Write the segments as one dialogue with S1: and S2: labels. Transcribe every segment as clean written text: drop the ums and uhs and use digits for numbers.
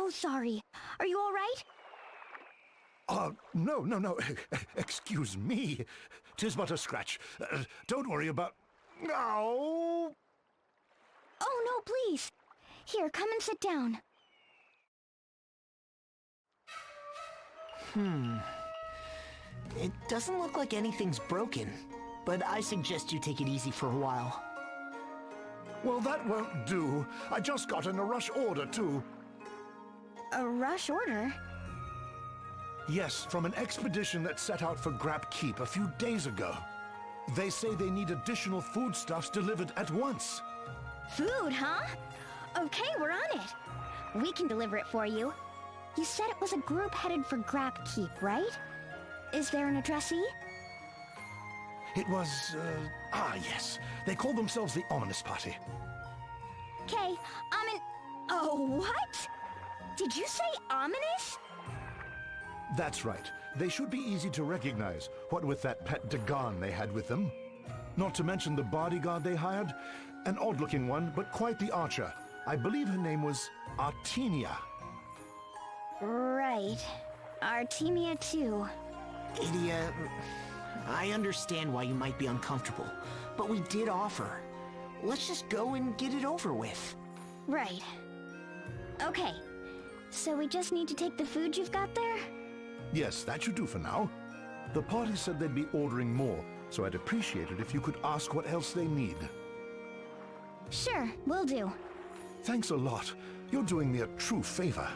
S1: so sorry. Are you all right?
S2: No. Excuse me. 'Tis but a scratch. Don't worry about... Ow!
S1: Oh, no, please. Here, come and sit down.
S3: It doesn't look like anything's broken, but I suggest you take it easy for a while.
S2: Well, that won't do. I just got in a rush order, too.
S1: A rush order?
S2: Yes, from an expedition that set out for Grap Keep a few days ago. They say they need additional foodstuffs delivered at once.
S1: Food, huh? Okay, we're on it. We can deliver it for you. You said it was a group headed for Grap Keep, right? Is there an addressee?
S2: It was, yes. They call themselves the Ominous Party.
S1: Okay, Oh, what? Did you say ominous?
S2: That's right. They should be easy to recognize, what with that pet Dagon they had with them. Not to mention the bodyguard they hired. An odd-looking one, but quite the archer. I believe her name was Artemia.
S1: Right. Artemia too.
S3: Idia, I understand why you might be uncomfortable, but we did offer. Let's just go and get it over with.
S1: Right. Okay. So we just need to take the food you've got there?
S2: Yes, that should do for now. The party said they'd be ordering more, so I'd appreciate it if you could ask what else they need.
S1: Sure, will do.
S2: Thanks a lot. You're doing me a true favor.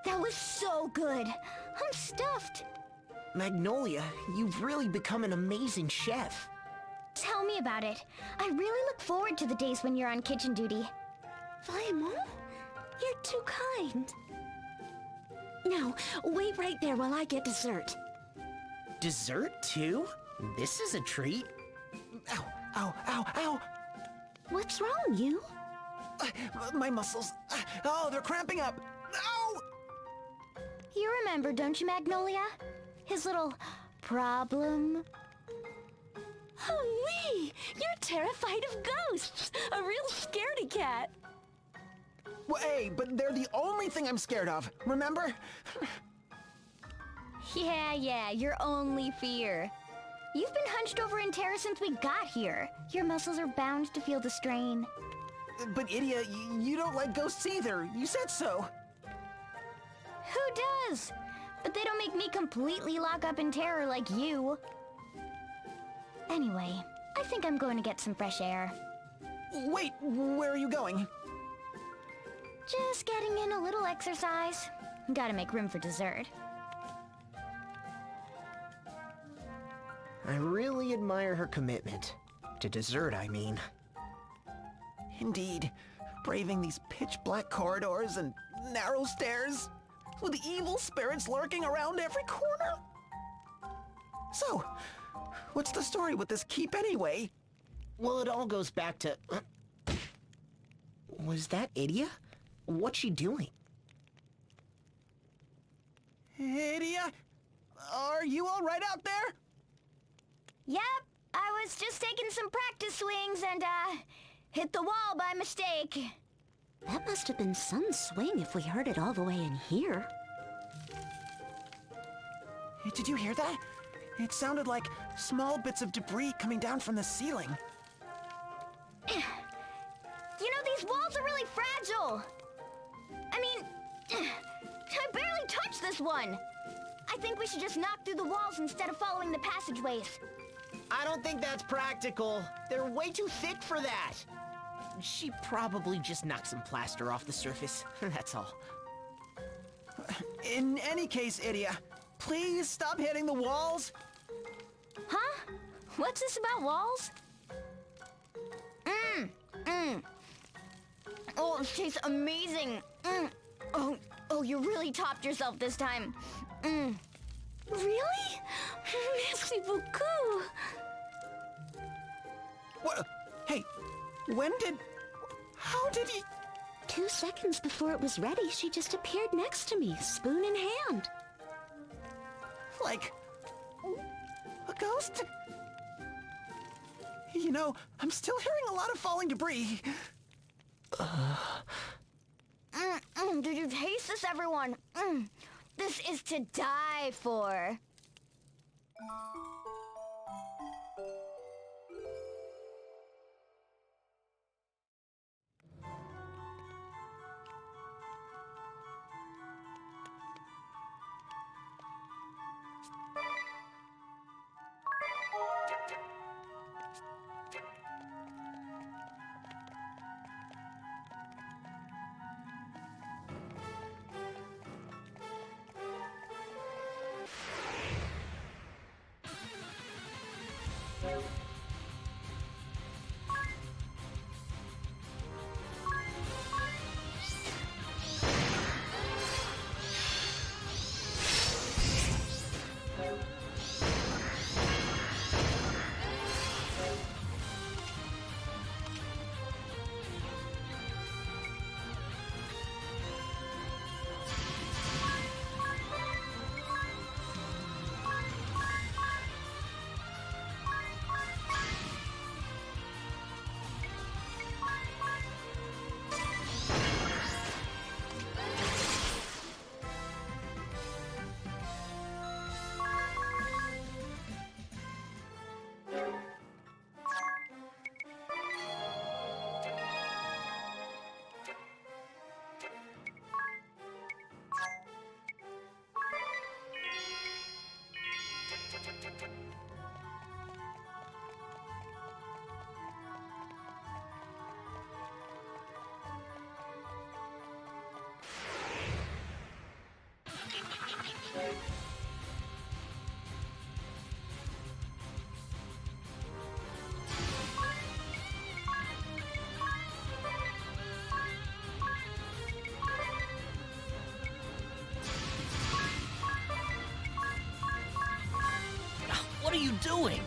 S1: That was so good. I'm stuffed.
S3: Magnolia, you've really become an amazing chef.
S1: Tell me about it. I really look forward to the days when you're on kitchen duty.
S4: Vraiment? You're too kind. Now, wait right there while I get dessert.
S3: Dessert, too? This is a treat. Ow, ow, ow, ow!
S4: What's wrong, you?
S3: My muscles. Oh, they're cramping up. Ow!
S1: You remember, don't you, Magnolia? His little problem?
S4: Oh, wee! You're terrified of ghosts! A real scaredy cat!
S3: Well, hey, but they're the only thing I'm scared of, remember?
S1: Yeah, your only fear. You've been hunched over in terror since we got here. Your muscles are bound to feel the strain.
S3: But Idia, you don't like ghosts either. You said so.
S1: Who does? But they don't make me completely lock up in terror like you. Anyway, I think I'm going to get some fresh air.
S3: Wait, where are you going?
S1: Just getting in a little exercise. Gotta make room for dessert.
S3: I really admire her commitment. To dessert, I mean. Indeed. Braving these pitch-black corridors and narrow stairs, with evil spirits lurking around every corner. So, what's the story with this keep anyway? Well, it all goes back to... Was that Idia? What's she doing? Idia? Are you all right out there?
S1: Yep, I was just taking some practice swings and, hit the wall by mistake.
S4: That must have been some swing if we heard it all the way in here.
S3: Did you hear that? It sounded like small bits of debris coming down from the ceiling.
S1: You know, these walls are really fragile. I mean, I barely touched this one. I think we should just knock through the walls instead of following the passageways.
S3: I don't think that's practical. They're way too thick for that. She probably just knocked some plaster off the surface. That's all. In any case, Idia, please stop hitting the walls.
S1: Huh? What's this about walls? Oh, it tastes amazing. Oh, you really topped yourself this time.
S4: Really? Merci beaucoup!
S3: What? Hey, how did he...
S4: 2 seconds before it was ready, she just appeared next to me, spoon in hand.
S3: Like... a ghost? You know, I'm still hearing a lot of falling debris.
S1: Did you taste this, everyone? This is to die for.
S5: doing?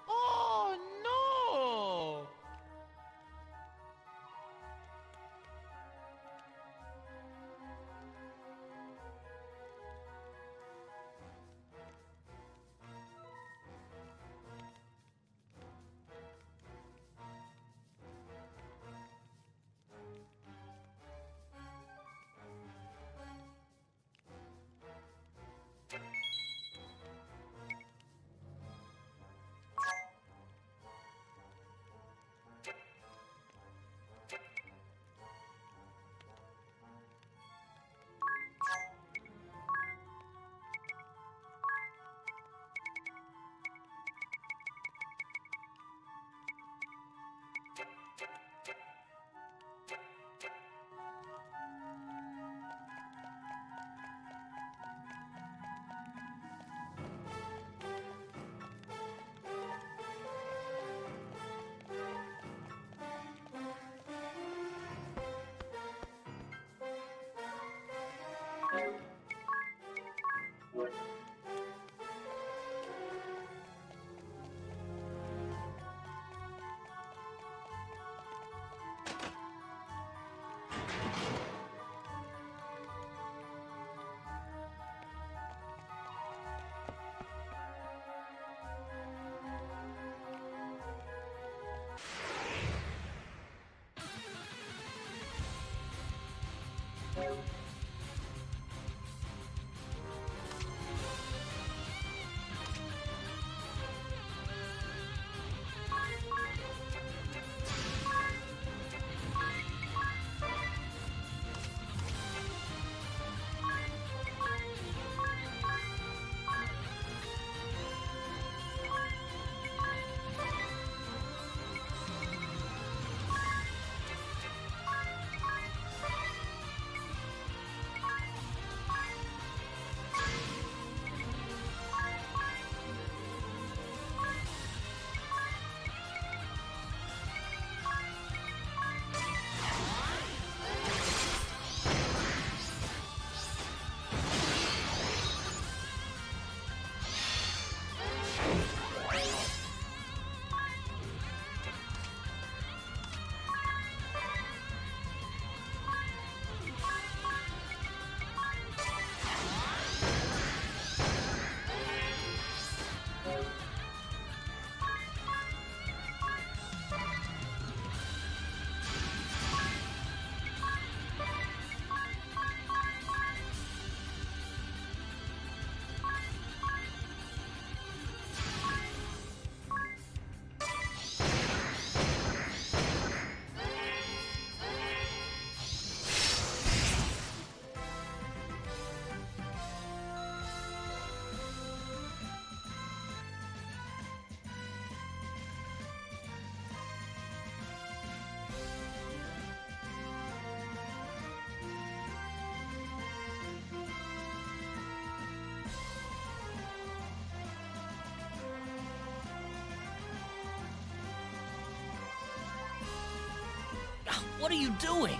S6: Oh no!
S5: What are you doing?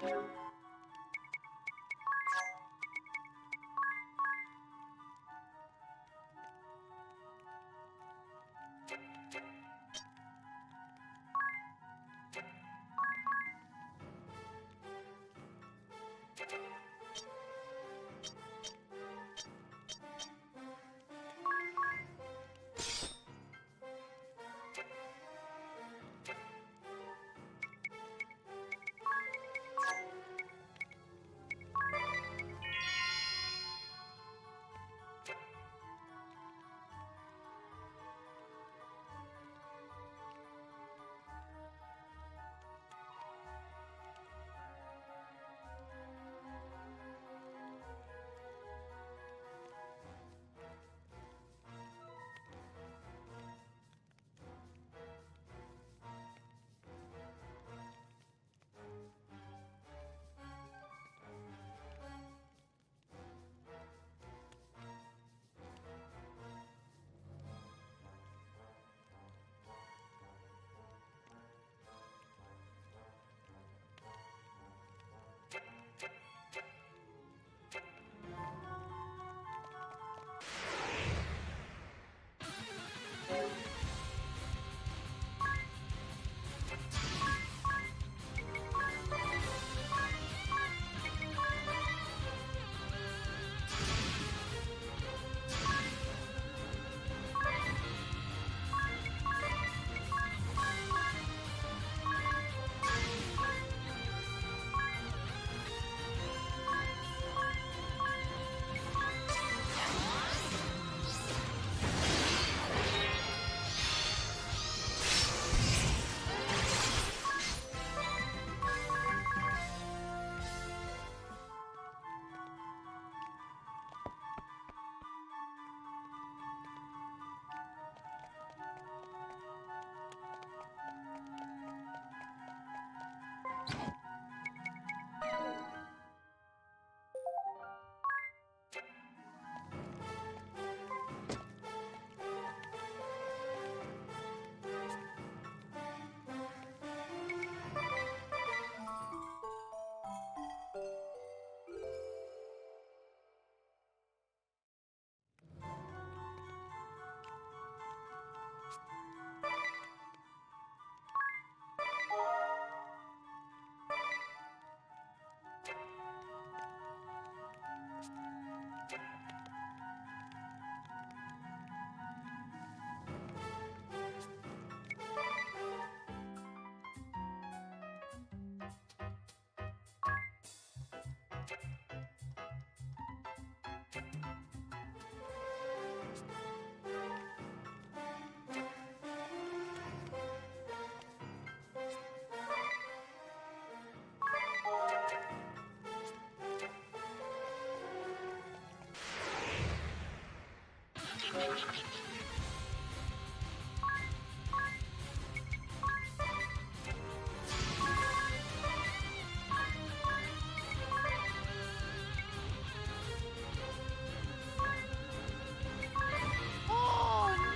S6: Oh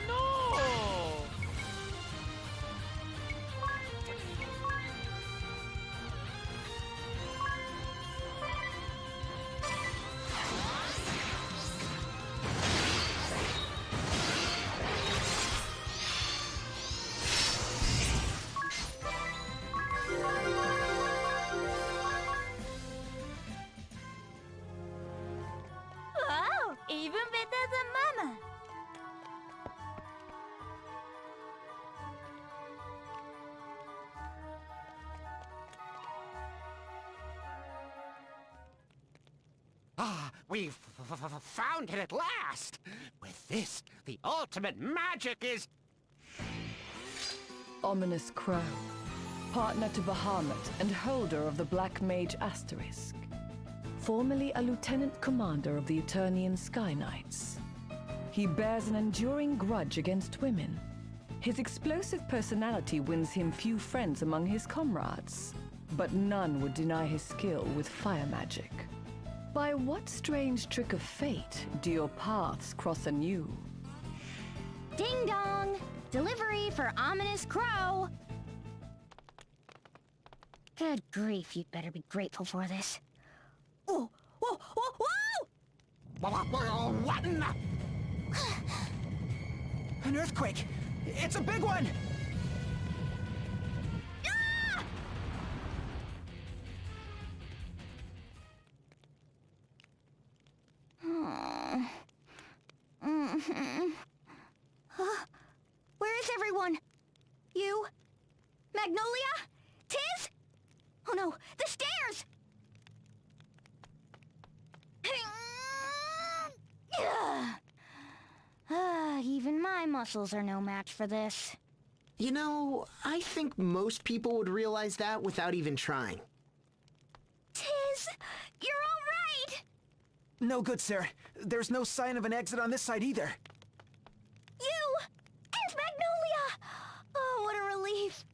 S6: no!
S1: Wow, even better than Mama.
S3: Ah, we've found it at last! With this, the ultimate magic is...
S5: Ominous Crow, partner to Bahamut and holder of the Black Mage Asterisk. Formerly a lieutenant commander of the Eternian Sky Knights. He bears an enduring grudge against women. His explosive personality wins him few friends among his comrades, but none would deny his skill with fire magic. By what strange trick of fate do your paths cross anew?
S1: Ding dong! Delivery for Ominous Crow! Good grief, you'd better be grateful for this. Whoa! Whoa! Whoa! Whoa!
S3: What in the... An earthquake! It's a big one!
S1: Ah! Huh? Where is everyone? You? Magnolia? Tiz? Oh no, the stairs! Even my muscles are no match for this.
S7: You know, I think most people would realize that without even trying.
S1: Tiz, you're all right!
S3: No good, sir. There's no sign of an exit on this side either.
S1: You! And Magnolia! Oh, what a relief.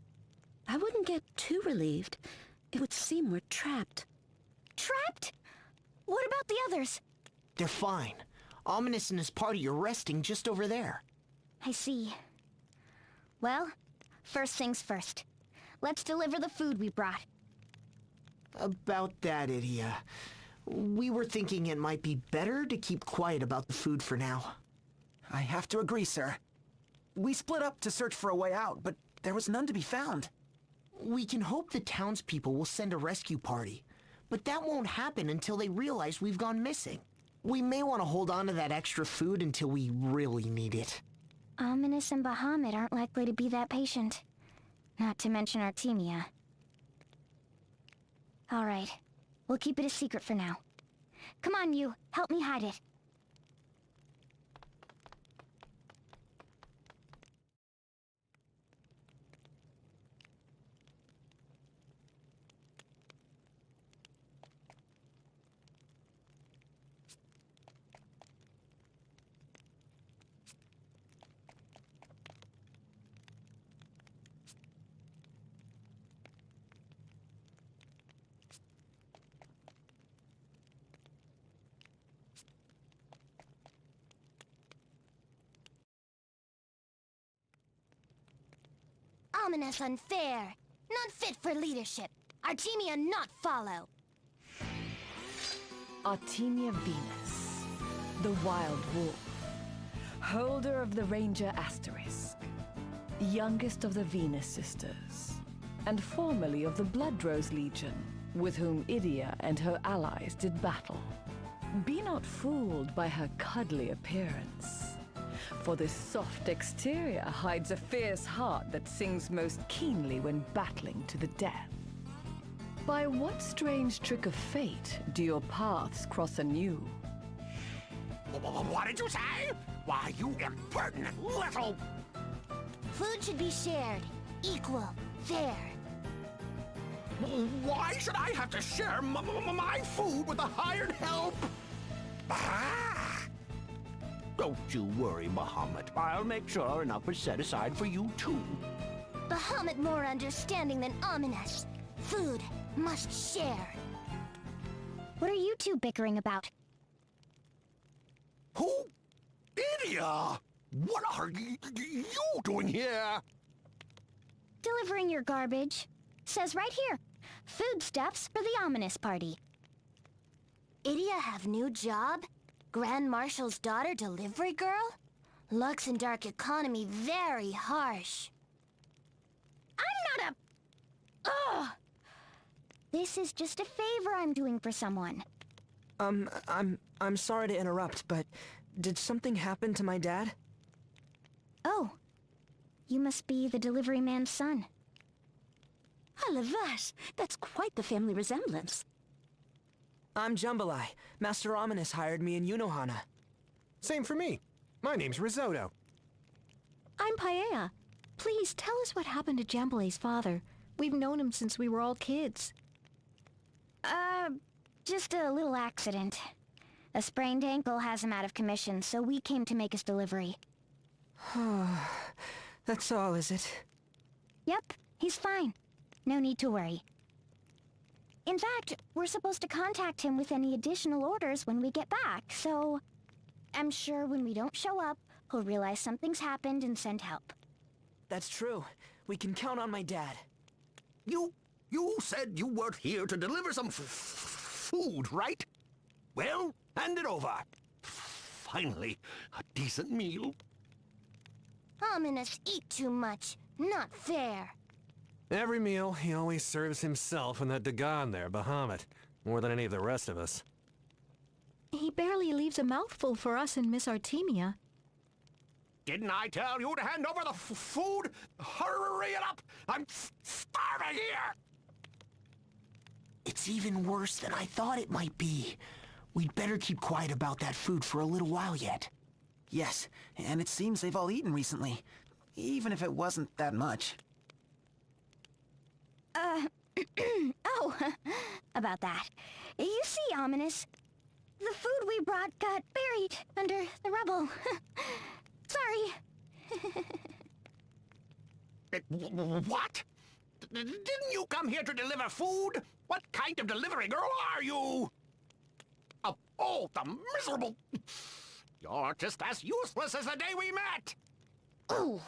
S4: I wouldn't get too relieved. It would seem we're trapped.
S1: Trapped? What about the others?
S7: They're fine. Ominous and his party are resting just over there.
S1: I see. Well, first things first. Let's deliver the food we brought.
S7: About that, Idia. We were thinking it might be better to keep quiet about the food for now.
S3: I have to agree, sir. We split up to search for a way out, but there was none to be found.
S7: We can hope the townspeople will send a rescue party, but that won't happen until they realize we've gone missing. We may want to hold on to that extra food until we really need it.
S1: Ominous and Bahamut aren't likely to be that patient. Not to mention Artemia. All right. We'll keep it a secret for now. Come on, you. Help me hide it. Ominous unfair. Not fit for leadership. Artemia not follow.
S5: Artemia Venus, the wild wolf, holder of the Ranger Asterisk, youngest of the Venus sisters, and formerly of the Bloodrose Legion, with whom Idia and her allies did battle. Be not fooled by her cuddly appearance, for this soft exterior hides a fierce heart that sings most keenly when battling to the death. By what strange trick of fate do your paths cross anew?
S8: What did you say? Why, you impertinent little...
S1: Food should be shared. Equal. Fair.
S8: Why should I have to share my food with the hired help? Ah! Don't you worry, Bahamut. I'll make sure enough is set aside for you, too.
S1: Bahamut more understanding than ominous. Food must share. What are you two bickering about?
S8: Who? Idia! What are you doing here?
S1: Delivering your garbage. Says right here. Foodstuffs for the ominous party. Idia have new job? Grand Marshal's daughter delivery girl? Lux and dark economy very harsh. I'm not a... Ugh! This is just a favor I'm doing for someone.
S3: I'm sorry to interrupt, but did something happen to my dad?
S1: Oh. You must be the delivery man's son.
S4: Ah, la vache, that's quite the family resemblance.
S3: I'm Jambalaya. Master Ominous hired me in Unohana.
S9: Same for me. My name's Risotto.
S10: I'm Paella. Please tell us what happened to Jambalay's father. We've known him since we were all kids.
S1: Just a little accident. A sprained ankle has him out of commission, so we came to make his delivery.
S3: That's all, is it?
S1: Yep, he's fine. No need to worry. In fact, we're supposed to contact him with any additional orders when we get back, so... I'm sure when we don't show up, he'll realize something's happened and send help.
S3: That's true. We can count on my dad.
S8: You You said you weren't here to deliver some food, right? Well, hand it over. Finally, a decent meal.
S1: Ominous, eat too much. Not fair.
S9: Every meal, he always serves himself and that Dagon there, Bahamut, more than any of the rest of us.
S10: He barely leaves a mouthful for us and Miss Artemia.
S8: Didn't I tell you to hand over the food? Hurry it up! I'm starving here!
S7: It's even worse than I thought it might be. We'd better keep quiet about that food for a little while yet.
S3: Yes, and it seems they've all eaten recently, even if it wasn't that much.
S1: Oh, about that. You see, Ominous, the food we brought got buried under the rubble. Sorry.
S8: What? Didn't you come here to deliver food? What kind of delivery girl are you? Oh, the miserable... You're just as useless as the day we met!
S1: Ooh.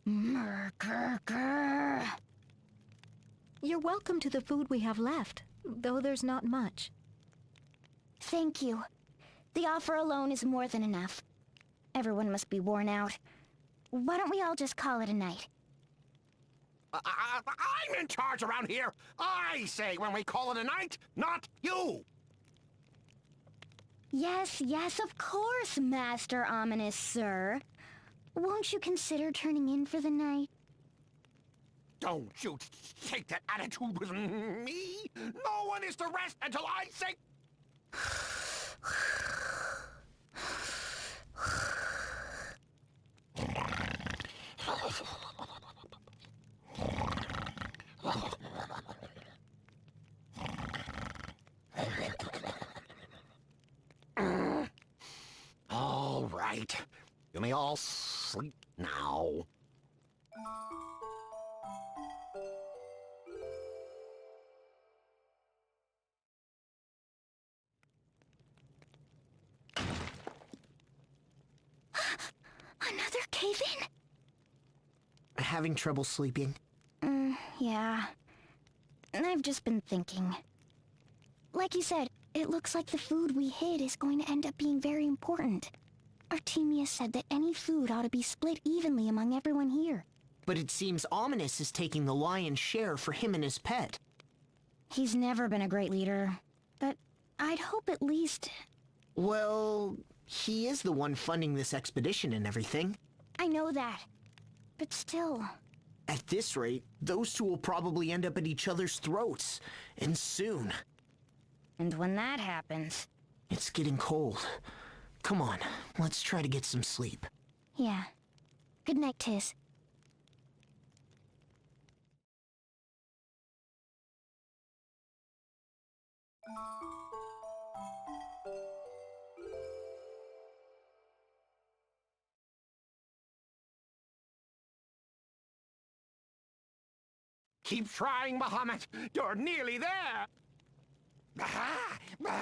S1: Murker.
S10: You're welcome to the food we have left, though there's not much.
S1: Thank you. The offer alone is more than enough. Everyone must be worn out. Why don't we all just call it a night?
S8: I'm in charge around here. I say when we call it a night, not you.
S1: Yes, yes, of course, Master Ominous, sir. Won't you consider turning in for the night?
S8: Don't you take that attitude with me. No one is to rest until I say... All right. You may all sleep now.
S1: Another cave-in?
S7: Having trouble sleeping?
S1: Yeah. I've just been thinking. Like you said, it looks like the food we hid is going to end up being very important. Artemia said that any food ought to be split evenly among everyone here.
S7: But it seems Ominous is taking the lion's share for him and his pet.
S1: He's never been a great leader, but I'd hope at least...
S7: Well, he is the one funding this expedition and everything.
S1: I know that, but still...
S7: At this rate, those two will probably end up at each other's throats, and soon.
S1: And when that happens...
S7: It's getting cold. Come on, let's try to get some sleep.
S1: Yeah. Good night, Tiz.
S8: Keep trying, Bahamut. You're nearly there. Bah! Bah!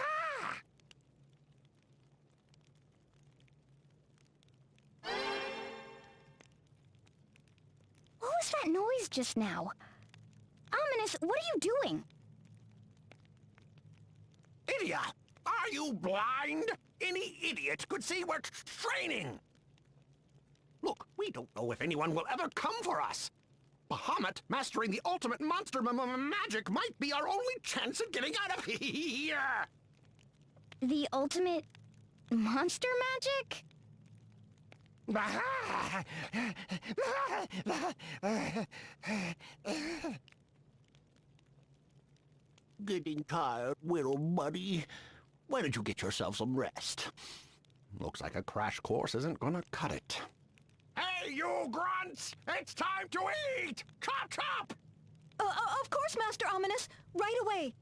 S1: What was that noise just now? Ominous, what are you doing?
S8: Idiot! Are you blind? Any idiot could see we're training. Look, we don't know if anyone will ever come for us. Bahamut mastering the ultimate monster magic might be our only chance of getting out of here.
S1: The ultimate... monster magic?
S8: Getting tired, little buddy. Why don't you get yourself some rest? Looks like a crash course isn't gonna cut it. Hey, you grunts! It's time to eat! Chop, chop!
S10: Of course, Master Ominous. Right away.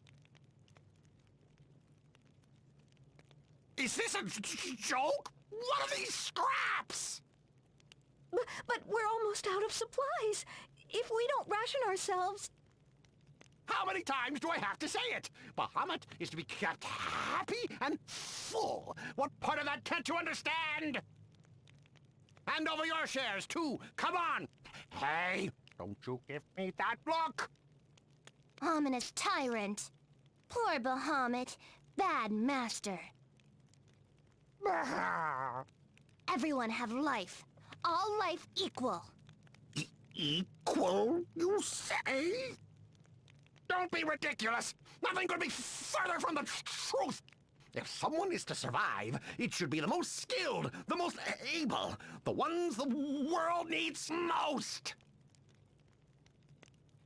S8: Is this a joke? What are these scraps?
S10: But we're almost out of supplies. If we don't ration ourselves...
S8: How many times do I have to say it? Bahamut is to be kept happy and full. What part of that can't you understand? Hand over your shares, too. Come on. Hey, don't you give me that look.
S1: Ominous tyrant. Poor Bahamut. Bad master. Everyone have life. All life equal.
S8: Equal, you say? Don't be ridiculous! Nothing could be further from the truth! If someone is to survive, it should be the most skilled, the most able, the ones the world needs most!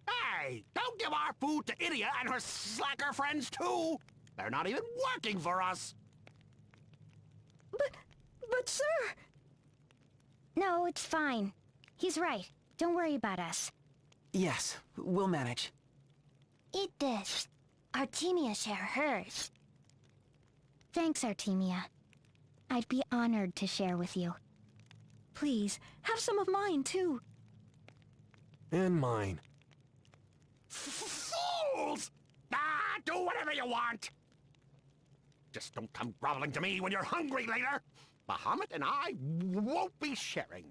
S8: Hey, don't give our food to Idia and her slacker friends too! They're not even working for us!
S10: But sir!
S1: No, it's fine. He's right. Don't worry about us.
S3: Yes, we'll manage.
S1: Eat this. Artemia share hers. Thanks, Artemia. I'd be honored to share with you.
S10: Please, have some of mine, too.
S9: And mine.
S8: Fools! Ah, do whatever you want! Just don't come groveling to me when you're hungry later! Bahamut and I won't be sharing.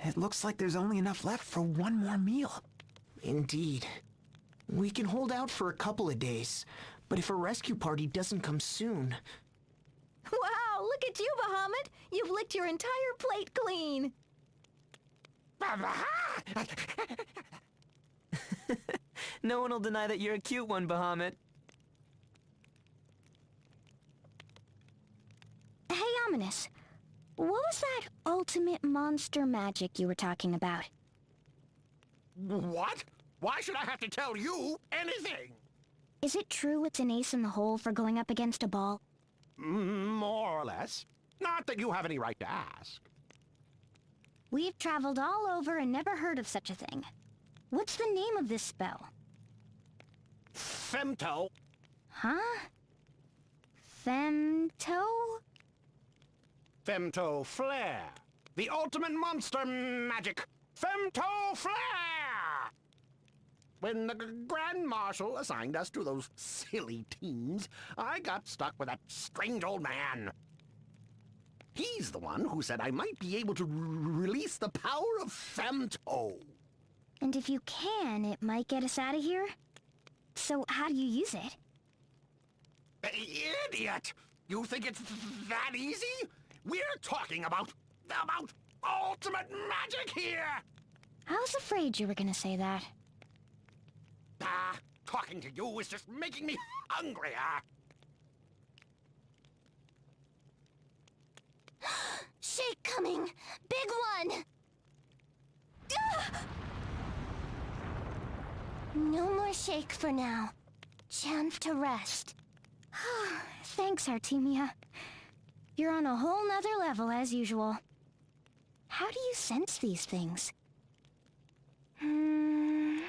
S3: It looks like there's only enough left for one more meal.
S7: Indeed. We can hold out for a couple of days, but if a rescue party doesn't come soon...
S10: Wow, look at you, Bahamut! You've licked your entire plate clean!
S3: No one will deny that you're a cute one, Bahamut.
S1: Hey, Ominous. What was that ultimate monster magic you were talking about?
S8: What? Why should I have to tell you anything?
S1: Is it true it's an ace in the hole for going up against a ball?
S8: More or less. Not that you have any right to ask.
S1: We've traveled all over and never heard of such a thing. What's the name of this spell?
S8: Femto.
S1: Huh? Femto?
S8: Femto Flare. The ultimate monster magic. Femto Flare! When the Grand Marshal assigned us to those silly teams, I got stuck with that strange old man. He's the one who said I might be able to release the power of Femto.
S1: And if you can, it might get us out of here? So how do you use it?
S8: Idiot! You think it's that easy? We're talking about ultimate magic here!
S1: I was afraid you were gonna say that.
S8: Talking to you is just making me hungrier.
S1: Shake coming! Big one! No more shake for now. Chance to rest. Thanks, Artemia. You're on a whole nother level as usual. How do you sense these things? You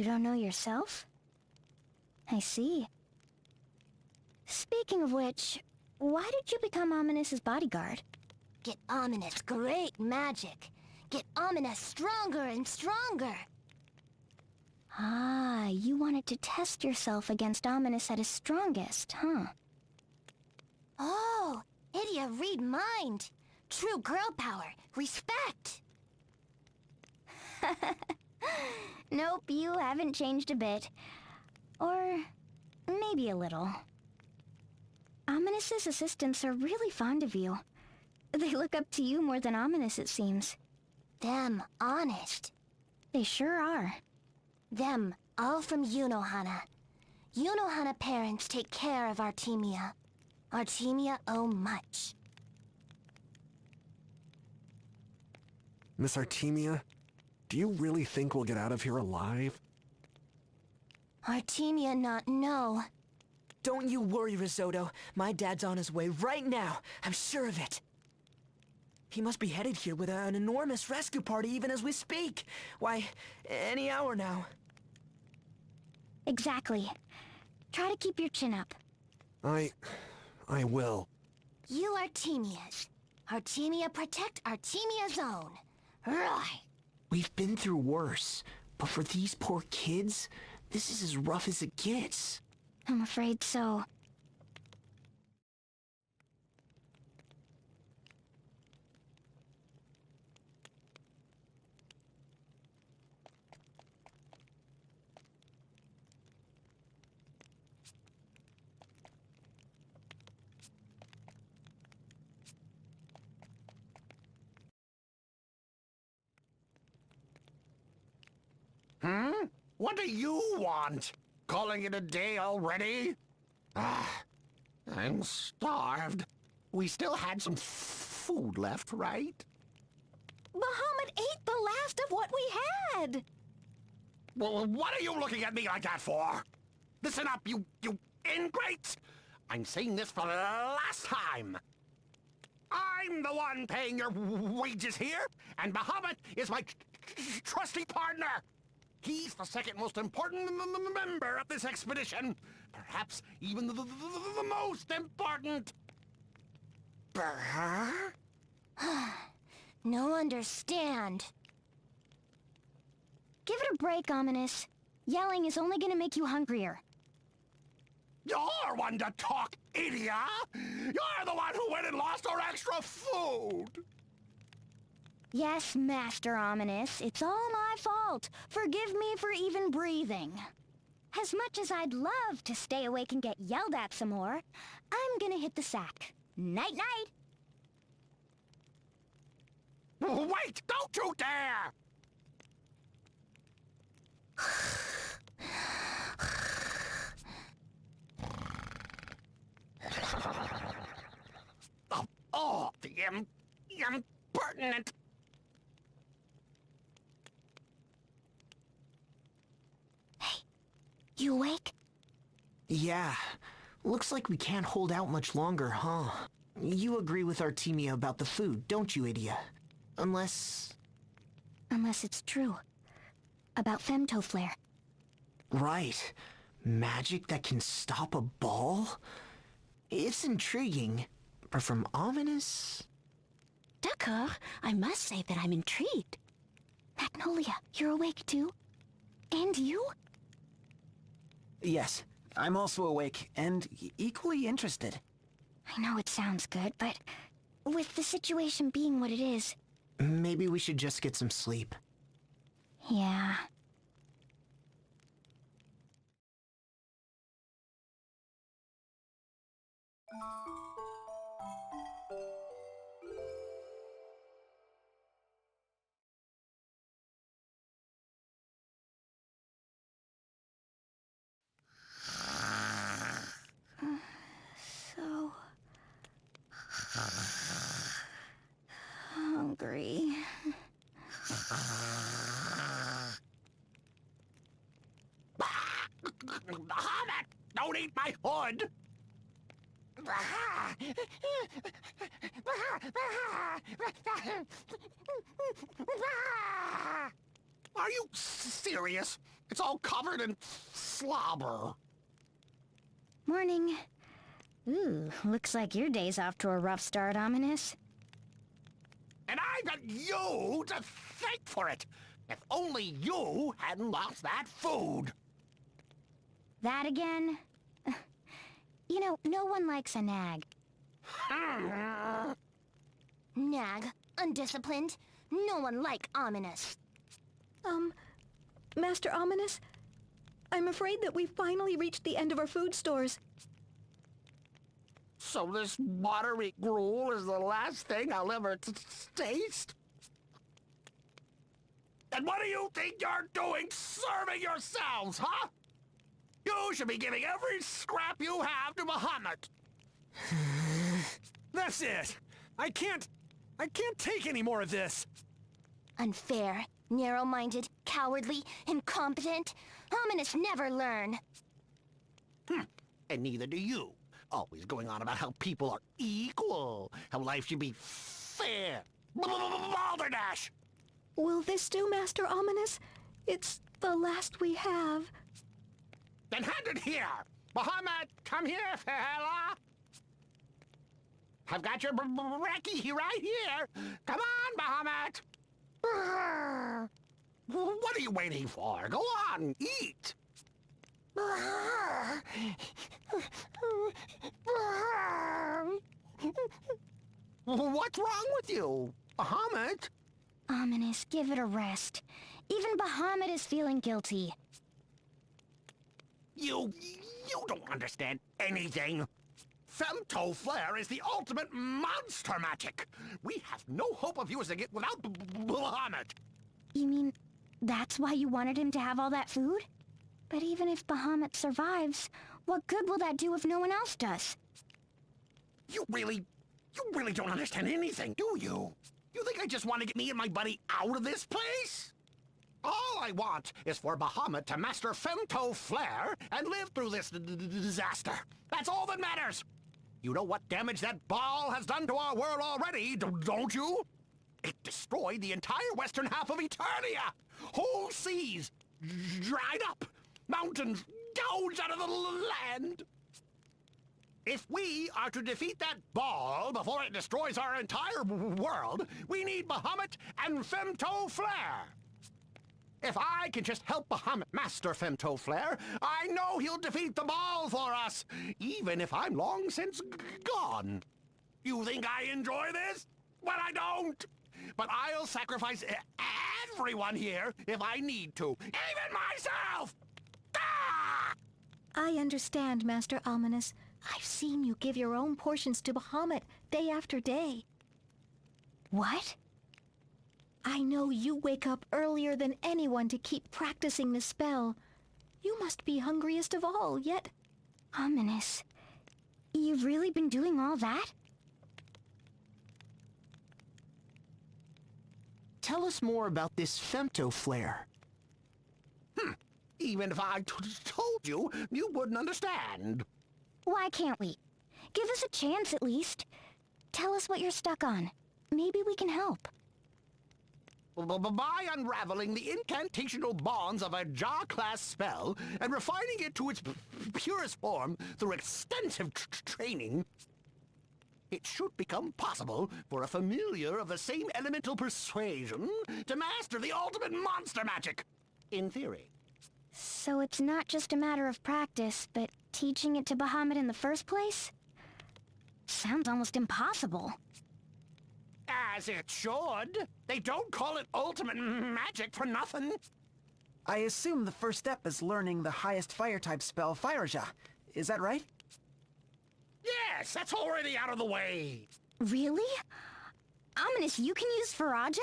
S1: don't know yourself? I see. Speaking of which, why did you become Ominous's bodyguard? Get Ominous great magic. Get Ominous stronger and stronger. Ah, you wanted to test yourself against Ominous at his strongest, huh? Oh, Idia read mind. True girl power. Respect. Nope, you haven't changed a bit. Or maybe a little. Ominous's assistants are really fond of you. They look up to you more than Ominous, it seems. Them honest. They sure are. Them, all from Yunohana. Yunohana parents take care of Artemia. Artemia owe much.
S9: Miss Artemia, do you really think we'll get out of here alive?
S1: Artemia not know.
S3: Don't you worry, Risotto. My dad's on his way right now. I'm sure of it. He must be headed here with an enormous rescue party even as we speak. Why, any hour now.
S1: Exactly. Try to keep your chin up.
S9: I will.
S1: You Artemias. Artemia protect Artemia's own. Right.
S7: We've been through worse, but for these poor kids, this is as rough as it gets.
S1: I'm afraid so.
S8: What do you want? Calling it a day already? I'm starved. We still had some food left, right?
S10: Bahamut ate the last of what we had!
S8: Well, what are you looking at me like that for? Listen up, you ingrates! I'm saying this for the last time. I'm the one paying your wages here, and Bahamut is my trusty partner. He's the second most important member of this expedition. Perhaps even the most important.
S1: Brr? No understand. Give it a break, Ominous. Yelling is only gonna make you hungrier.
S8: You're one to talk, idiot! You're the one who went and lost our extra food!
S1: Yes, Master Ominous, it's all my fault. Forgive me for even breathing. As much as I'd love to stay awake and get yelled at some more, I'm gonna hit the sack. Night-night!
S8: Wait! Don't you dare! Oh, the impertinent...
S1: Hey, you awake?
S7: Yeah. Looks like we can't hold out much longer, huh? You agree with Artemia about the food, don't you, Idia? Unless
S1: Unless it's true. About femtoflare.
S7: Right. Magic that can stop a ball? It's intriguing, but from Ominous...
S4: D'accord, I must say that I'm intrigued.
S1: Magnolia, you're awake too? And you?
S3: Yes, I'm also awake and equally interested.
S1: I know it sounds good, but with the situation being what it is...
S7: Maybe we should just get some sleep.
S1: Yeah. So... hungry.
S8: Bahamut! Don't eat my hood! Are you serious? It's all covered in slobber.
S1: Morning. Ooh, looks like your day's off to a rough start, Ominous.
S8: And I've got you to thank for it. If only you hadn't lost that food.
S1: That again? You know, no one likes a nag. Nag, undisciplined. No one like Ominous.
S10: Master Ominous, I'm afraid that we've finally reached the end of our food stores.
S8: So this watery gruel is the last thing I'll ever taste? And what do you think you're doing serving yourselves, huh? You should be giving every scrap you have to Bahamut.
S9: That's it! I can't take any more of this!
S1: Unfair, narrow-minded, cowardly, incompetent. Ominous never learn.
S8: And neither do you. Always going on about how people are equal, how life should be fair. Balderdash!
S10: Will this do, Master Ominous? It's the last we have.
S8: Then hand it here! Bahamut, come here, fella! I've got your brekkie right here! Come on, Bahamut! What are you waiting for? Go on, eat! What's wrong with you, Bahamut?
S1: Ominous, give it a rest. Even Bahamut is feeling guilty.
S8: You don't understand anything. Femtoflare is the ultimate monster magic. We have no hope of using it without Bahamut.
S1: You mean That's why you wanted him to have all that food? But even if Bahamut survives, what good will that do if no one else does?
S8: You really don't understand anything, do you? You think I just want to get me and my buddy out of this place? All I want is for Bahamut to master Femto Flare and live through this disaster. That's all that matters. You know what damage that ball has done to our world already, don't you? It destroyed the entire western half of Eternia. Whole seas dried up. Mountains gouged out of the land. If we are to defeat that ball before it destroys our entire world, we need Bahamut and Femto Flare. If I can just help Bahamut master Femto Flare, I know he'll defeat the ball for us, even if I'm long since gone. You think I enjoy this? Well, I don't. But I'll sacrifice everyone here if I need to, even myself! Ah!
S10: I understand, Master Ominous. I've seen you give your own portions to Bahamut day after day.
S1: What?
S10: I know you wake up earlier than anyone to keep practicing the spell. You must be hungriest of all, yet...
S1: Ominous. You've really been doing all that?
S7: Tell us more about this Femto Flare.
S8: Even if I told you, you wouldn't understand.
S1: Why can't we? Give us a chance at least. Tell us what you're stuck on. Maybe we can help.
S8: By unraveling the incantational bonds of a Jaw-class spell and refining it to its purest form through extensive training, it should become possible for a familiar of the same elemental persuasion to master the ultimate monster magic, in theory.
S1: So it's not just a matter of practice, but teaching it to Bahamut in the first place? Sounds almost impossible.
S8: As it should. They don't call it ultimate magic for nothing.
S3: I assume the first step is learning the highest fire-type spell, Firaja. Is that right?
S8: Yes, that's already out of the way.
S1: Really? Ominous, you can use Faraja?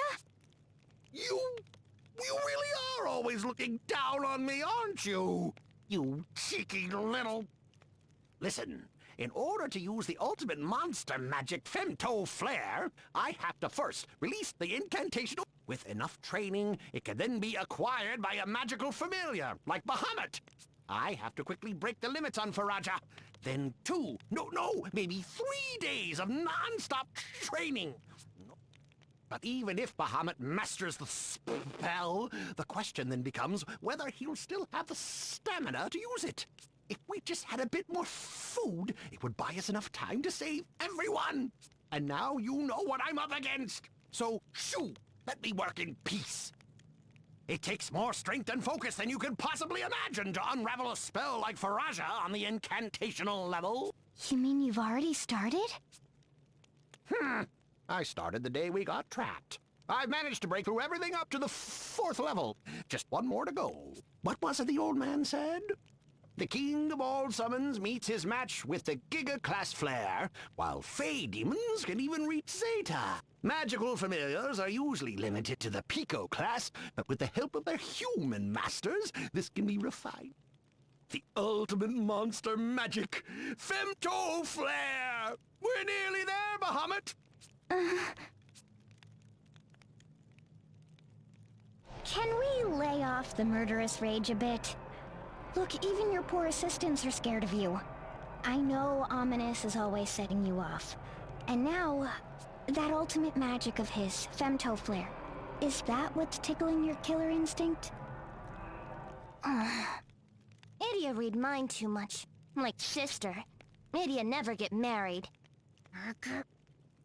S8: You really are always looking down on me, aren't you? You cheeky little... Listen, in order to use the ultimate monster magic Femto Flare, I have to first release the incantation. With enough training, it can then be acquired by a magical familiar, like Bahamut. I have to quickly break the limits on Faraja. Then maybe 3 days of non-stop training. But even if Bahamut masters the spell, the question then becomes whether he'll still have the stamina to use it. If we just had a bit more food, it would buy us enough time to save everyone. And now you know what I'm up against. So, shoo, let me work in peace. It takes more strength and focus than you could possibly imagine to unravel a spell like Faraja on the incantational level.
S1: You mean you've already started?
S8: I started the day we got trapped. I've managed to break through everything up to the 4th level. Just one more to go. What was it the old man said? The king of all summons meets his match with the Giga-class Flare, while Fey demons can even reach Zeta. Magical familiars are usually limited to the Pico class, but with the help of their human masters, this can be refined. The ultimate monster magic, Femto Flare! We're nearly there, Bahamut!
S1: Can we lay off the murderous rage a bit? Look, even your poor assistants are scared of you. I know Ominous is always setting you off. And now, that ultimate magic of his, Femto Flare, is that what's tickling your killer instinct? Idia read mine too much. Like sister. Idia never get married.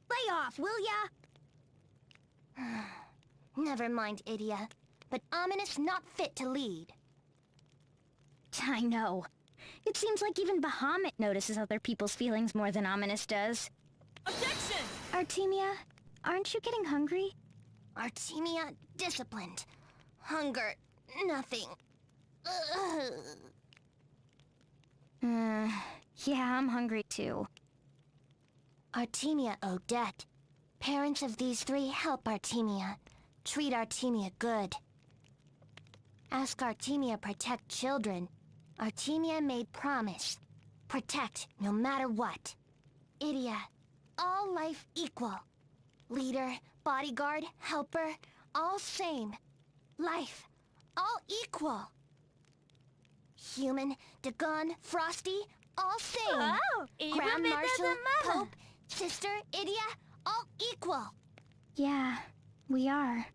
S1: Lay off, will ya? Never mind, Idia. But Ominous not fit to lead. I know. It seems like even Bahamut notices other people's feelings more than Ominous does.
S5: Objection!
S1: Artemia, aren't you getting hungry? Artemia, disciplined. Hunger, nothing. Yeah, I'm hungry too. Artemia Odette. Parents of these 3 help Artemia. Treat Artemia good. Ask Artemia protect children. Artemia made promise. Protect no matter what. Idia, all life equal. Leader, bodyguard, helper, all same. Life, all equal. Human, Dagon, Frosty, all same.
S10: Oh,
S1: Grand Marshal, Pope, Sister, Idia, all equal.
S10: Yeah, we are.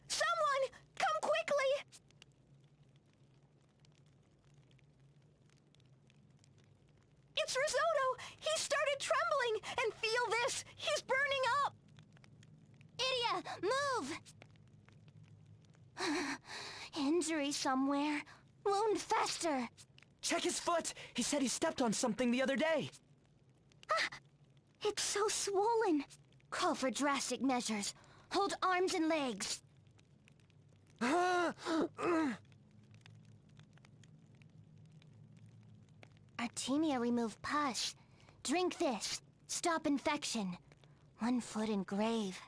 S1: Someone, come quickly! It's Risotto! He started trembling! And feel this! He's burning up! Idia, move! Injury somewhere. Wound fester.
S3: Check his foot! He said he stepped on something the other day.
S1: It's so swollen. Call for drastic measures. Hold arms and legs. Artemia removed pus. Drink this. Stop infection. 1 foot in grave.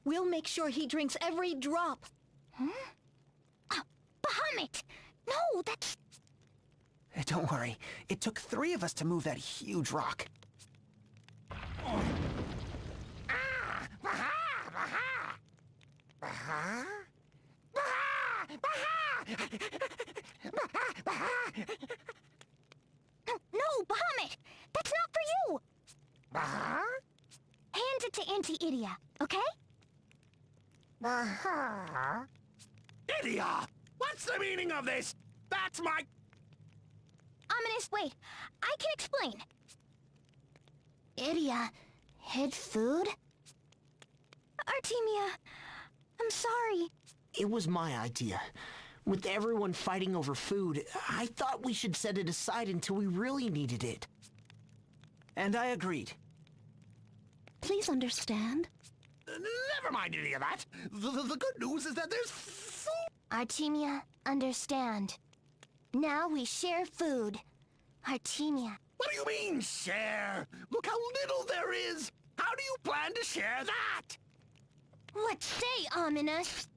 S10: We'll make sure he drinks every drop.
S1: Bahamut! No, that's...
S3: Don't worry. It took 3 of us to move that huge rock.
S1: No, Bahamut! That's not for you! Hand it to Auntie Idia, okay?
S8: Idia! What's the meaning of this? That's my...
S1: Ominous, wait. I can explain. Idia hid food?
S10: Artemia, I'm sorry.
S7: It was my idea. With everyone fighting over food, I thought we should set it aside until we really needed it.
S3: And I agreed.
S10: Please understand.
S8: Never mind any of that. The good news is that there's food.
S1: Artemia, understand. Now we share food. Artemia.
S8: What do you mean, share? Look how little there is. How do you plan to share that?
S1: What say, Ominous?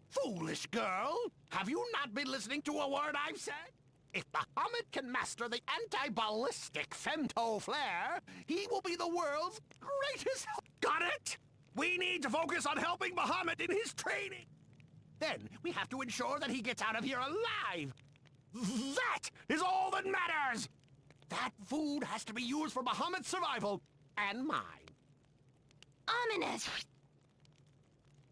S8: Foolish girl! Have you not been listening to a word I've said? If Bahamut can master the anti-ballistic femto flare, he will be the world's greatest help. Got it? We need to focus on helping Bahamut in his training. Then we have to ensure that he gets out of here alive. That is all that matters. That food has to be used for Bahamut's survival and mine.
S1: Ominous!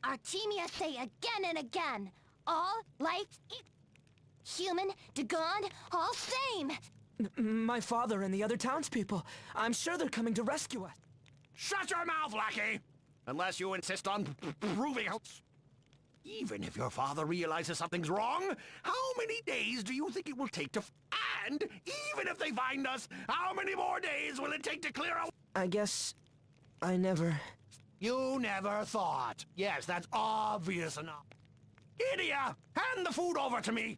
S1: Artemia say again and again, all life human, Dagon, all same.
S3: My father and the other townspeople. I'm sure they're coming to rescue us.
S8: Shut your mouth, lackey! Unless you insist on proving else. Even if your father realizes something's wrong, how many days do you think it will take to... And even if they find us, how many more days will it take to clear out...
S3: I guess I never...
S8: You never thought. Yes, that's obvious enough. Idia, hand the food over to me.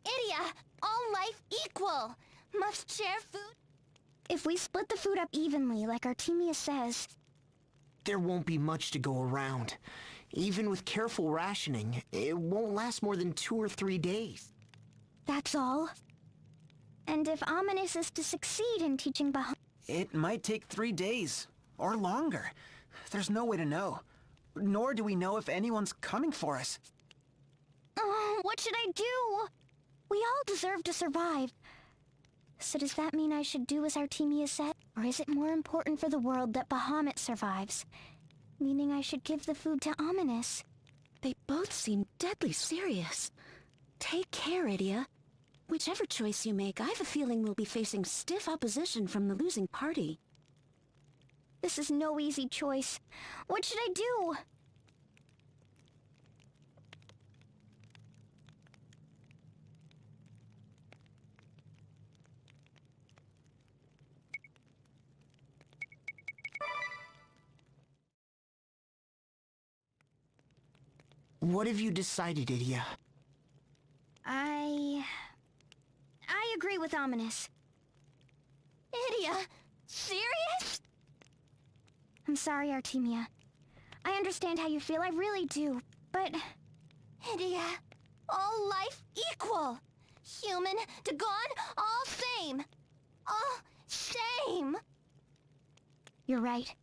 S1: Idia, all life equal. Must share food.
S10: If we split the food up evenly, like Artemia says...
S7: There won't be much to go around. Even with careful rationing, it won't last more than 2 or 3 days.
S10: That's all? And if Ominous is to succeed in teaching Bahamut...
S3: It might take 3 days, or longer. There's no way to know. Nor do we know if anyone's coming for us.
S10: Oh, what should I do? We all deserve to survive.
S1: So does that mean I should do as Artemia said? Or is it more important for the world that Bahamut survives? Meaning I should give the food to Ominous.
S4: They both seem deadly serious. Take care, Idia. Whichever choice you make, I have a feeling we'll be facing stiff opposition from the losing party.
S1: This is no easy choice. What should I do?
S7: What have you decided, Idia?
S1: I agree with Ominous. Idia, serious? I'm sorry, Artemia. I understand how you feel, I really do, but... Idia, all life equal. Human, Dagon, all same. All same. You're right.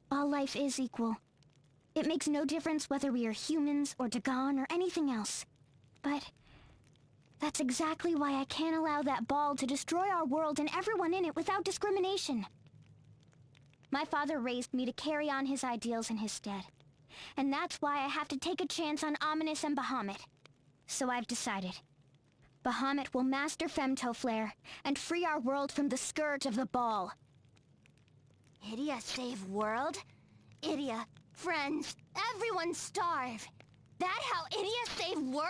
S1: All life is equal. It makes no difference whether we are humans or Dagon or anything else. But that's exactly why I can't allow that ball to destroy our world and everyone in it without discrimination. My father raised me to carry on his ideals in his stead. And that's why I have to take a chance on Ominous and Bahamut. So I've decided. Bahamut will master Femtoflare and free our world from the scourge of the ball. Idia save world? Idia, friends, everyone starve. That how Idia save world?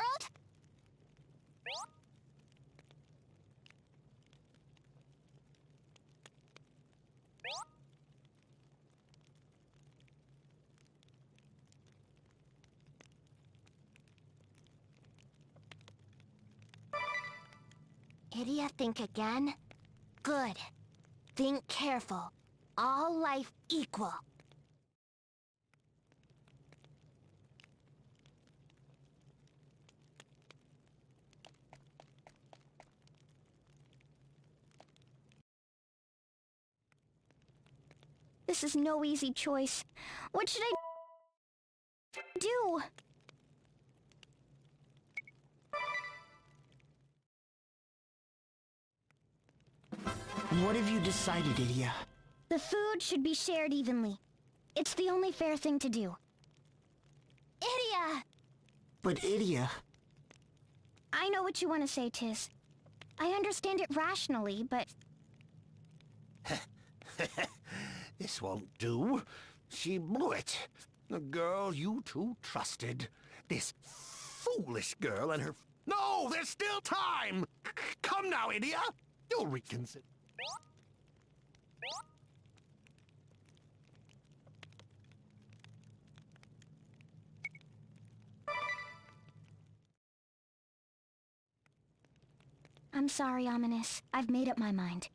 S1: Idia think again? Good. Think careful. All life equal. This is no easy choice. What should I do?
S7: What have you decided, Idia?
S1: The food should be shared evenly. It's the only fair thing to do. Idia!
S7: But Idia...
S1: I know what you want to say, Tiz. I understand it rationally, but...
S8: This won't do. She blew it. The girl you two trusted. This foolish girl and her... No, there's still time! Come now, Idia! You'll reconsider.
S1: I'm sorry, Ominous. I've made up my mind.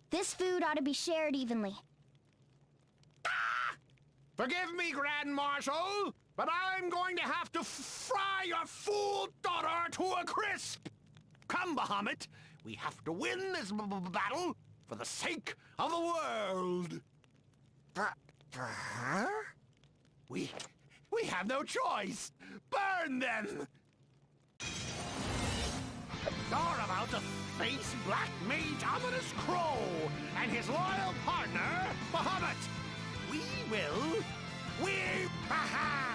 S1: This food ought to be shared evenly.
S8: Forgive me, Grand Marshal, but I'm going to have to fry your fool daughter to a crisp! Come, Bahamut, we have to win this battle for the sake of the world! For her? We have no choice! Burn them! You're about to face Black Mage Ominous Crow and his loyal partner, Bahamut! Aha!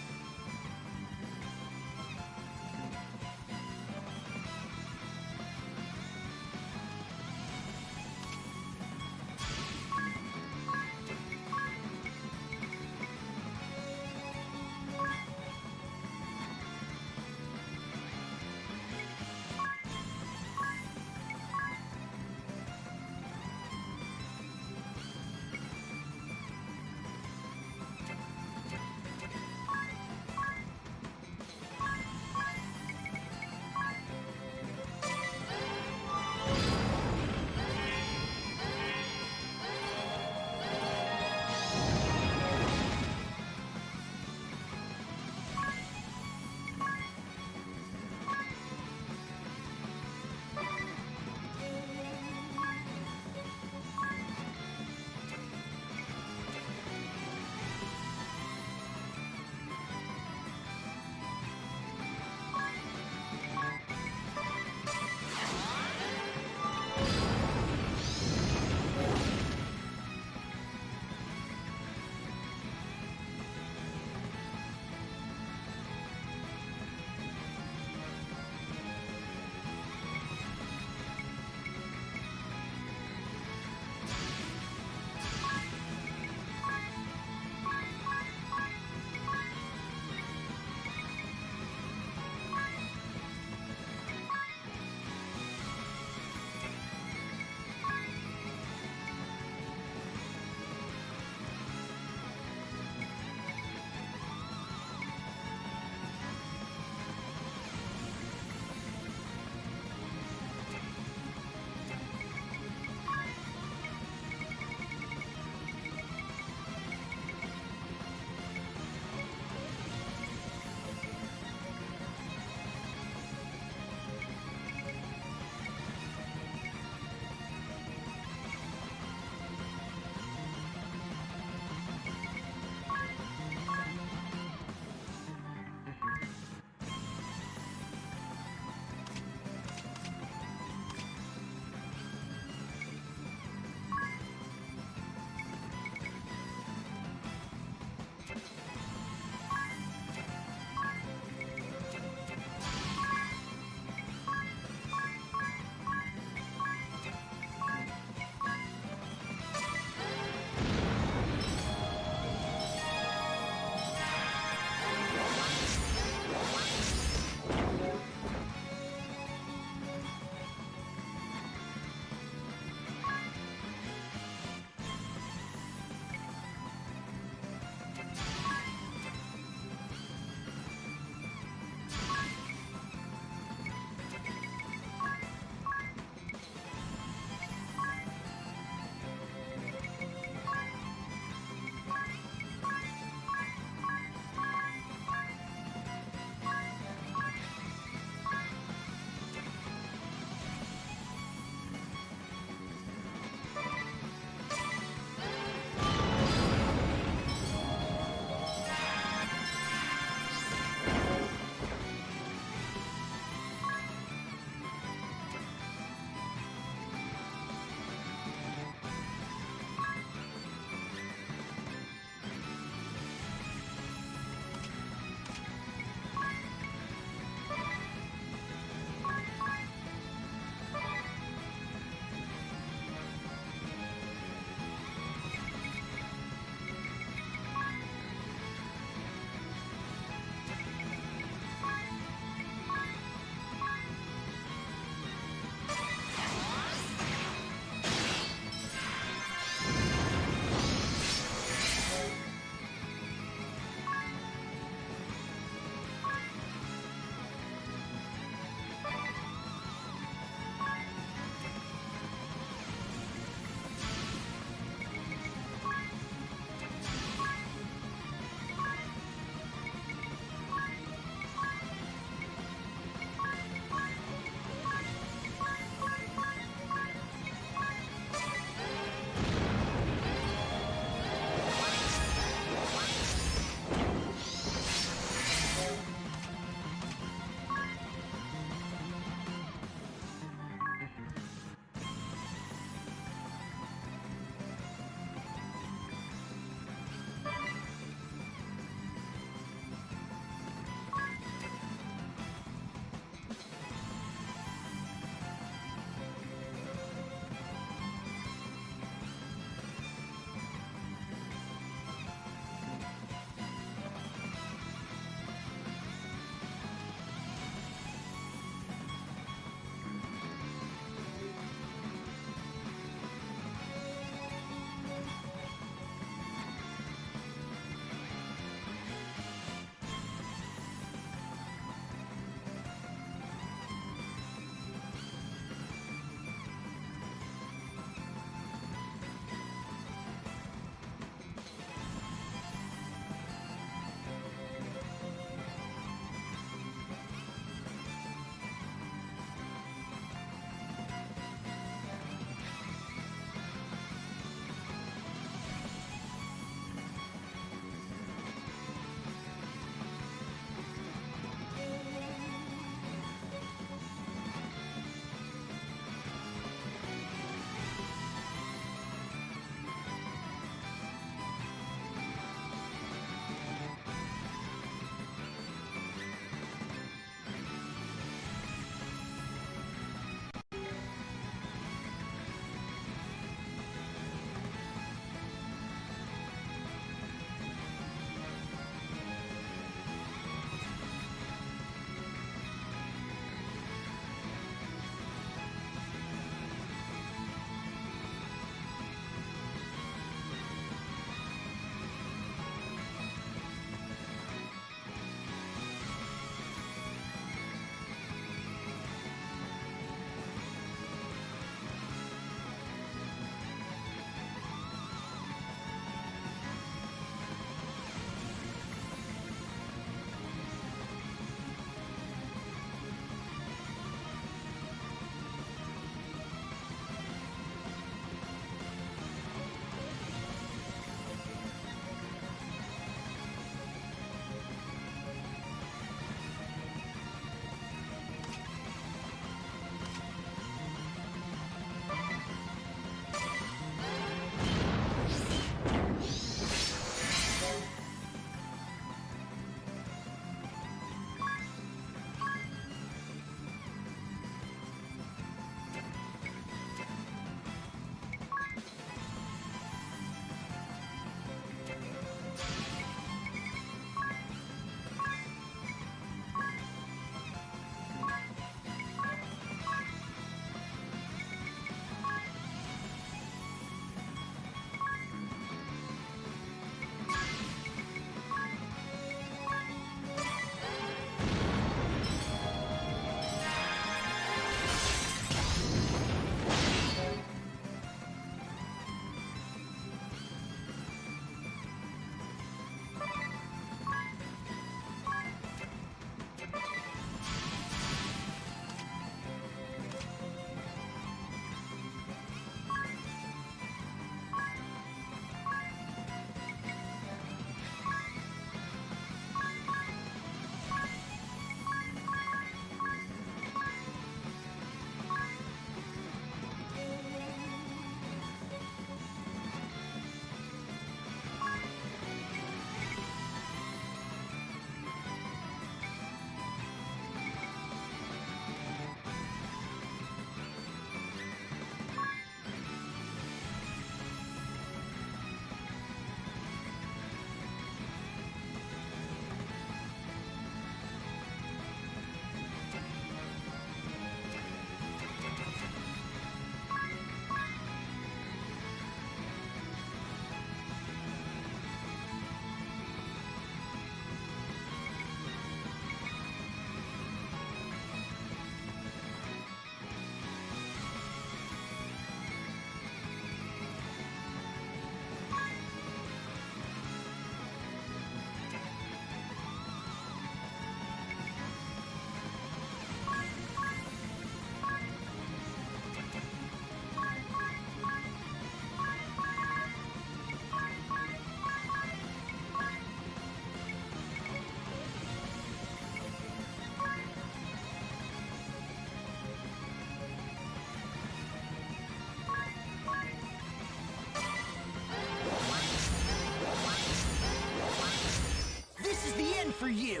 S3: for you.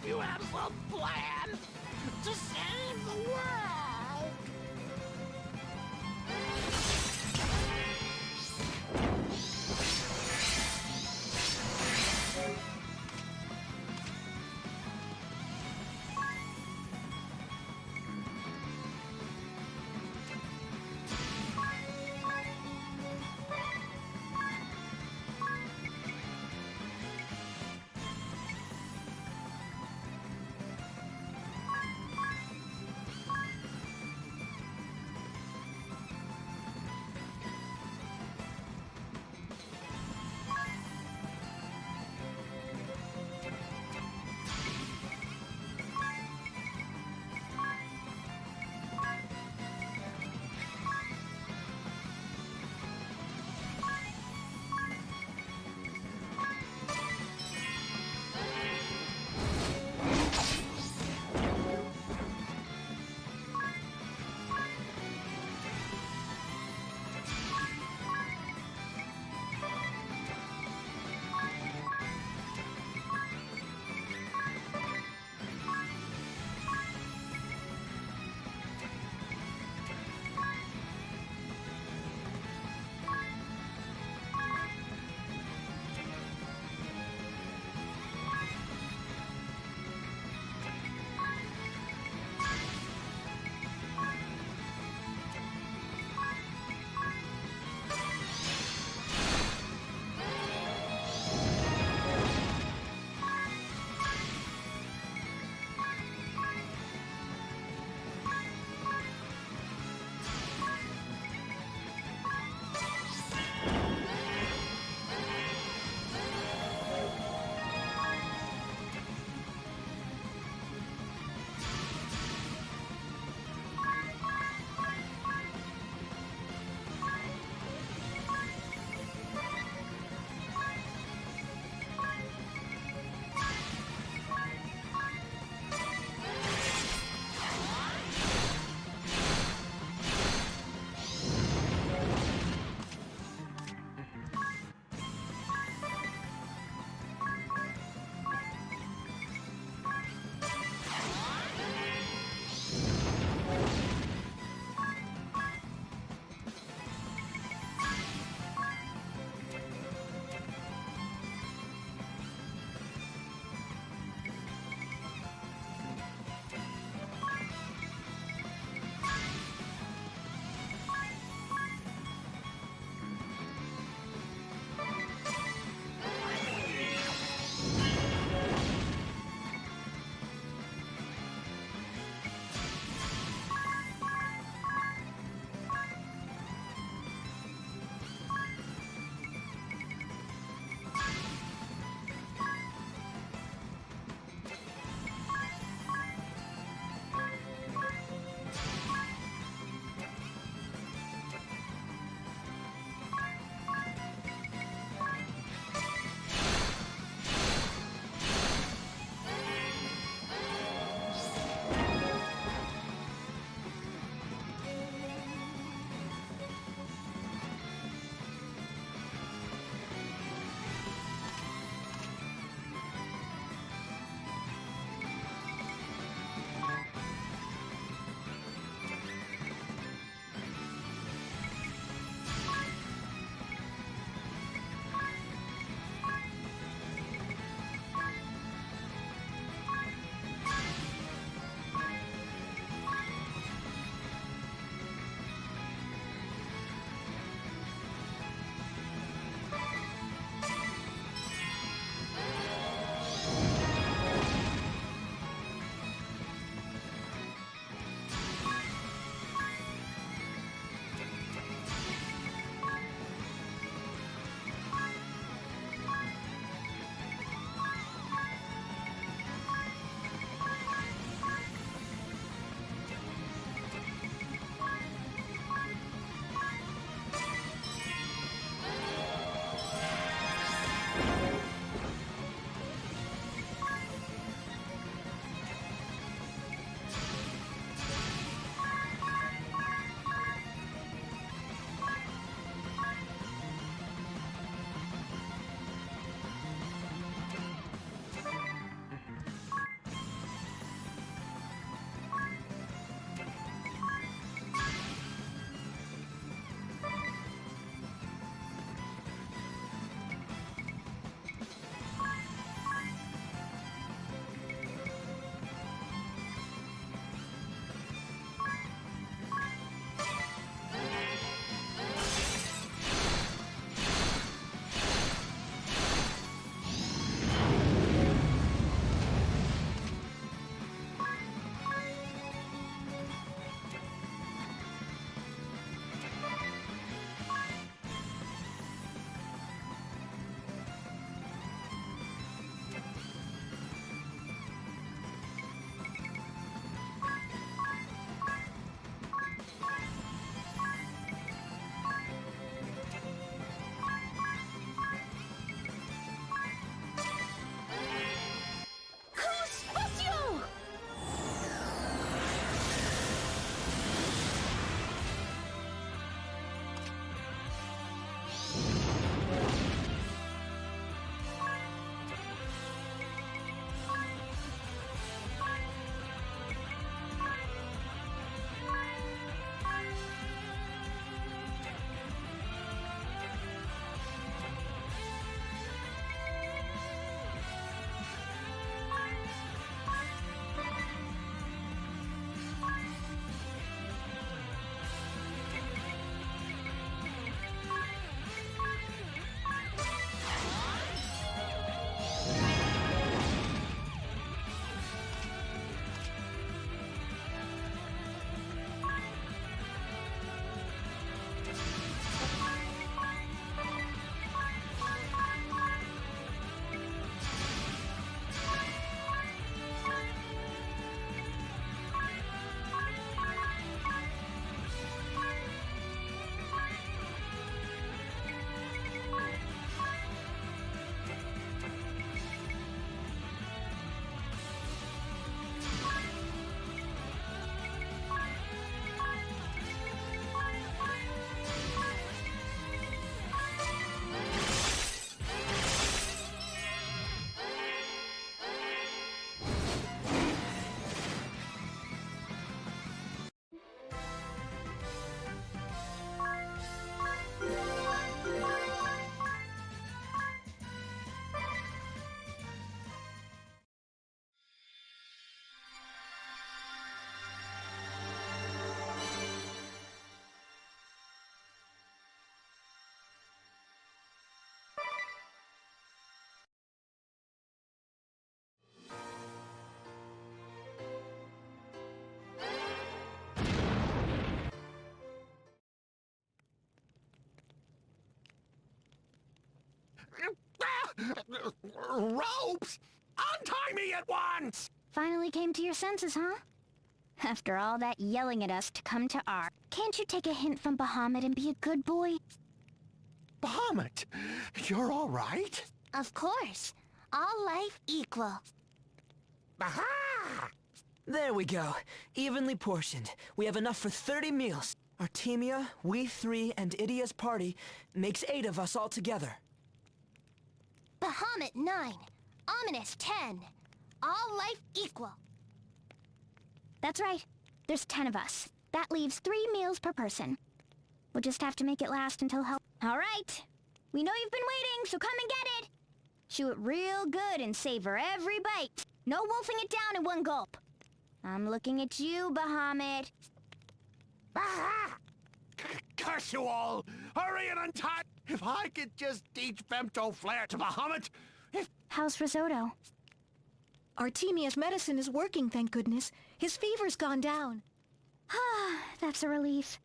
S8: you have some plan to save the world! Ropes! Untie me at once!
S1: Finally came to your senses, huh? After all that yelling at us to come to our... Can't you take a hint from Bahamut and be a good boy?
S8: Bahamut, you're all right?
S1: Of course. All life equal.
S8: Aha!
S11: There we go. Evenly portioned. We have enough for 30 meals. Artemia, we 3, and Idia's party makes 8 of us all together.
S1: Bahamut 9. Ominous 10. All life equal. That's right. There's 10 of us. That leaves 3 meals per person. We'll just have to make it last until help. All right. We know you've been waiting, so come and get it. Chew it real good and savor every bite. No wolfing it down in one gulp. I'm looking at you, Bahamut.
S8: Aha! Curse you all! Hurry and untie! If I could just teach Femto Flare to Bahamut!
S1: How's Risotto?
S10: Artemia's medicine is working, thank goodness. His fever's gone down.
S1: Ah, that's a relief.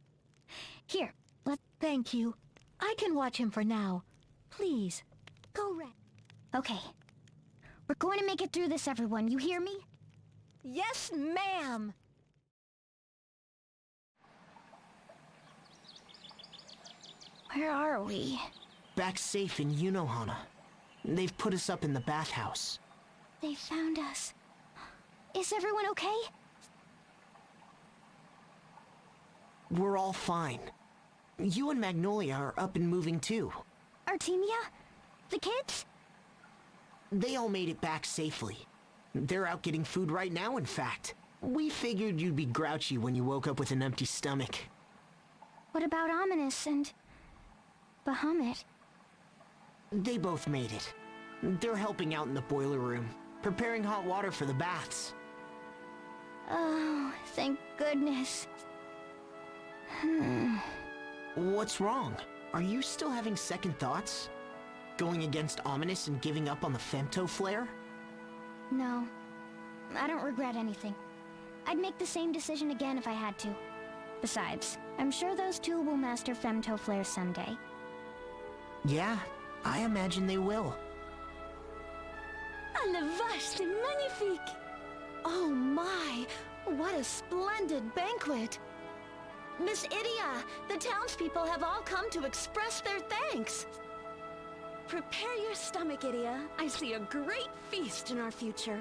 S1: Here,
S10: Thank you. I can watch him for now. Please, go rest.
S1: Okay. We're going to make it through this, everyone. You hear me?
S10: Yes, ma'am!
S1: Where are we?
S7: Back safe in Yunohana. They've put us up in the bathhouse.
S1: They found us. Is everyone okay?
S7: We're all fine. You and Magnolia are up and moving too.
S1: Artemia? The kids?
S7: They all made it back safely. They're out getting food right now, in fact. We figured you'd be grouchy when you woke up with an empty stomach.
S1: What about Ominous and... Bahamut?
S7: They both made it. They're helping out in the boiler room, preparing hot water for the baths.
S1: Oh, thank goodness.
S7: What's wrong? Are you still having second thoughts? Going against Ominous and giving up on the femto flare?
S1: No. I don't regret anything. I'd make the same decision again if I had to. Besides, I'm sure those two will master femto flare someday.
S7: Yeah, I imagine they will.
S4: À la vache, c'est magnifique! Oh my, what a splendid banquet! Miss Idia, the townspeople have all come to express their thanks. Prepare your stomach, Idia. I see a great feast in our future.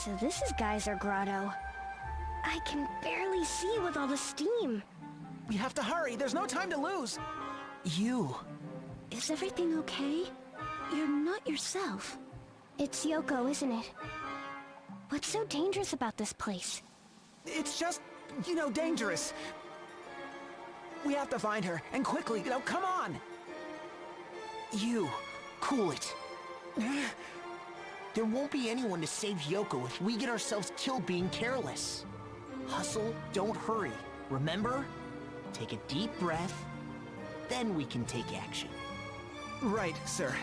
S1: So this is Geyser Grotto. I can barely see with all the steam.
S3: We have to hurry. There's no time to lose. You.
S1: Is everything okay? You're not yourself. It's Yoko, isn't it? What's so dangerous about this place?
S3: It's just, dangerous. We have to find her, and quickly. Come on.
S7: You, cool it. There won't be anyone to save Yoko if we get ourselves killed being careless. Hustle, don't hurry. Remember? Take a deep breath, then we can take action.
S3: Right, sir.